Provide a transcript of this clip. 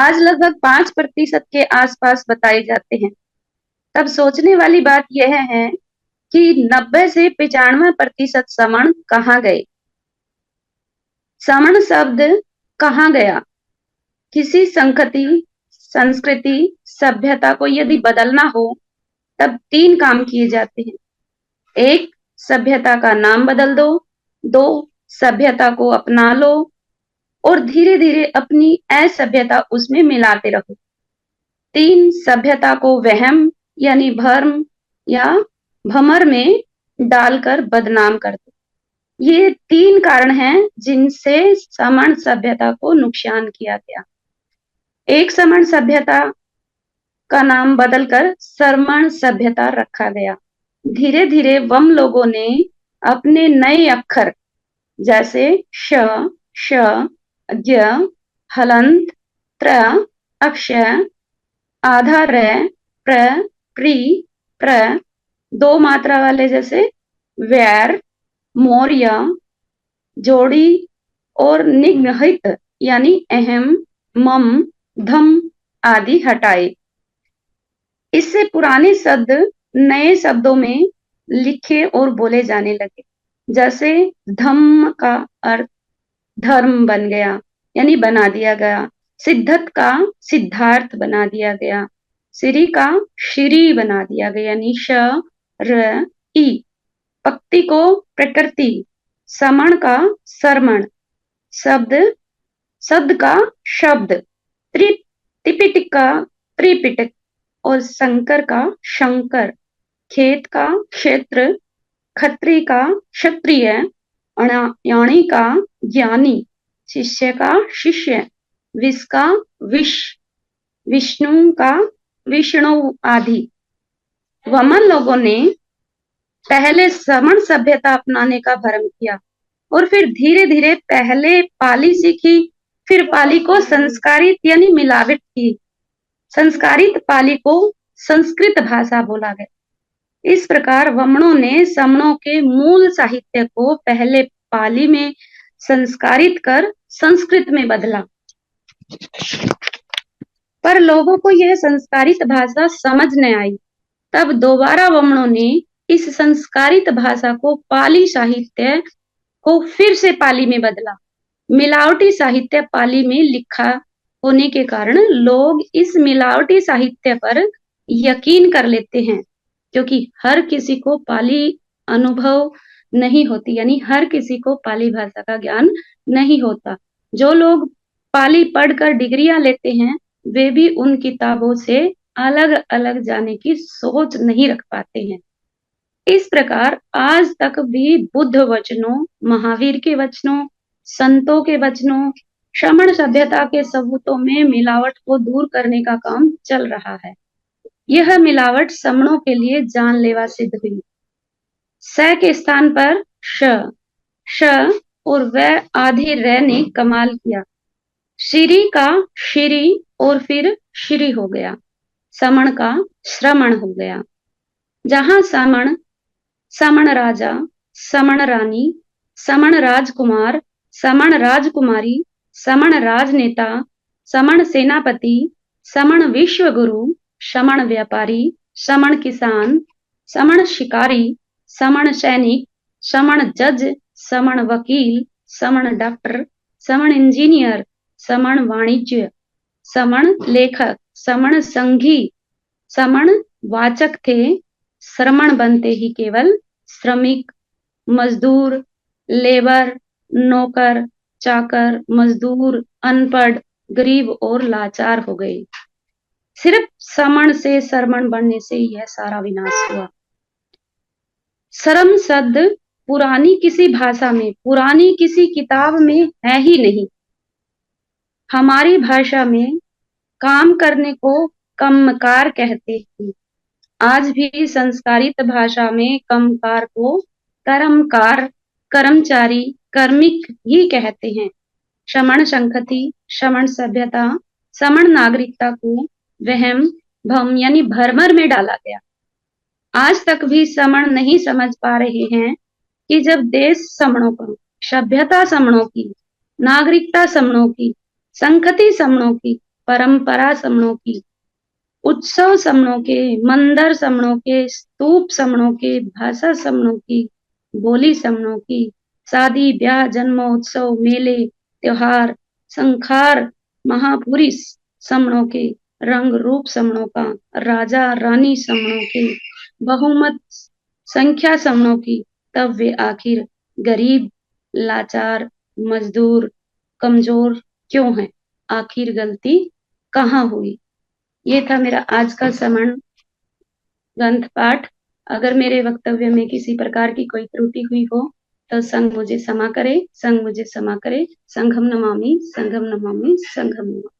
आज लगभग 5% के आसपास बताए जाते हैं। तब सोचने वाली बात यह है कि 90 से 95% समण कहाँ गए। समण शब्द कहाँ गया? किसी संगति, संस्कृति, सभ्यता को यदि बदलना हो तब 3 काम किए जाते हैं। 1, सभ्यता का नाम बदल दो। 2, सभ्यता को अपना लो और धीरे धीरे अपनी असभ्यता उसमें मिलाते रहो। 3, सभ्यता को वहम यानी भ्रम या भमर में डालकर बदनाम कर दो। ये 3 कारण हैं जिनसे समण सभ्यता को नुकसान किया गया। एक समण सभ्यता का नाम बदलकर सरमण सभ्यता रखा गया। धीरे धीरे वम लोगों ने अपने नए अक्षर जैसे श, श, ज, हलंत, त्र, अक्षय, आधा र, प्र, प्री, प्र, 2 मात्रा वाले जैसे वैर, मौर्य, जोड़ी और निग्रहित यानी अहम, मम, धम आदि हटाए। इससे पुराने शब्द नए शब्दों में लिखे और बोले जाने लगे। जैसे धम्म का अर्थ धर्म बन गया यानी बना दिया गया। सिद्धत का सिद्धार्थ बना दिया गया। श्री का श्री बना दिया गया यानी श, र, ई। पक्ति को प्रकृति, समण का सरमण, शब्द शब्द का शब्द, त्रिपिटक का त्रिपिटक और शंकर का शंकर, खेत का क्षेत्र, खत्री का क्षत्रिय, ज्ञानी का ज्ञानी, शिष्य का शिष्य, विष का विष, विष्णु का विष्णु आदि। वमन लोगों ने पहले समण सभ्यता अपनाने का भ्रम किया और फिर धीरे धीरे पहले पाली सीखी, फिर पाली को संस्कारित यानी मिलावट की। संस्कारित पाली को संस्कृत भाषा बोला गया। इस प्रकार वमनों ने समणों के मूल साहित्य को पहले पाली में संस्कारित कर संस्कृत में बदला। पर लोगों को यह संस्कारित भाषा समझ न आई। तब दोबारा वमनों ने इस संस्कारित भाषा को पाली साहित्य को फिर से पाली में बदला। मिलावटी साहित्य पाली में लिखा होने के कारण लोग इस मिलावटी साहित्य पर यकीन कर लेते हैं, क्योंकि हर किसी को पाली अनुभव नहीं होती, यानी हर किसी को पाली भाषा का ज्ञान नहीं होता। जो लोग पाली पढ़कर डिग्रियां लेते हैं वे भी उन किताबों से अलग अलग जाने की सोच नहीं रख पाते हैं। इस प्रकार आज तक भी बुद्ध वचनों, महावीर के वचनों, संतों के वचनों, श्रमण सभ्यता के सबूतों में मिलावट को दूर करने का काम चल रहा है। यह मिलावट समणों के लिए जानलेवा सिद्ध हुई। स के स्थान पर श और वह आधे र ने कमाल किया। श्री का श्री और फिर श्री हो गया। समण का श्रमण हो गया। जहां समण, समण राजा, समण रानी, समण राजकुमार, समण राजकुमारी, समण राजनेता, समण सेनापति, समण विश्वगुरु, समण व्यापारी, समण किसान, समण शिकारी, समण सैनिक, समण जज, समण वकील, समण डॉक्टर, समण इंजीनियर, समण वाणिज्य, समण लेखक, समण संघी, समण वाचक थे। श्रमण बनते ही केवल श्रमिक, मजदूर, लेबर, नौकर, चाकर, मजदूर, अनपढ़, गरीब और लाचार हो गए। सिर्फ समण से सरमण बनने से यह सारा विनाश हुआ। श्रम शब्द पुरानी किसी भाषा में, पुरानी किसी किताब में है ही नहीं। हमारी भाषा में काम करने को कर्मकार कहते हैं। आज भी संस्कारित भाषा में कर्मकार को कर्मकार, कर्मचारी, कर्मिक ही कहते हैं। श्रमण संस्कृति, श्रमण सभ्यता, श्रमण नागरिकता को वहम, भ्रम यानी भरमर में डाला गया। आज तक भी श्रमण नहीं समझ पा रहे हैं कि जब देश श्रमणों का, सभ्यता श्रमणों की, नागरिकता श्रमणों की, संस्कृति श्रमणों की, परंपरा समणों की, उत्सव समणों के, मंदिर समणों के, स्तूप समणों के, भाषा समणों की, बोली समणों की, शादी ब्याह जन्मोत्सव मेले त्योहार संखार महापुरुष समणों के, रंग रूप समणों का, राजा रानी समणों के, बहुमत संख्या समणों की, तब वे आखिर गरीब लाचार मजदूर कमजोर क्यों हैं? आखिर गलती कहाँ हुई? ये था मेरा आज का समण ग्रंथ पाठ। अगर मेरे वक्तव्य में किसी प्रकार की कोई त्रुटि हुई हो तो संघ मुझे क्षमा करे, संघ मुझे क्षमा करे। संघम नमामि, संघम नमामि, संघम नमामि।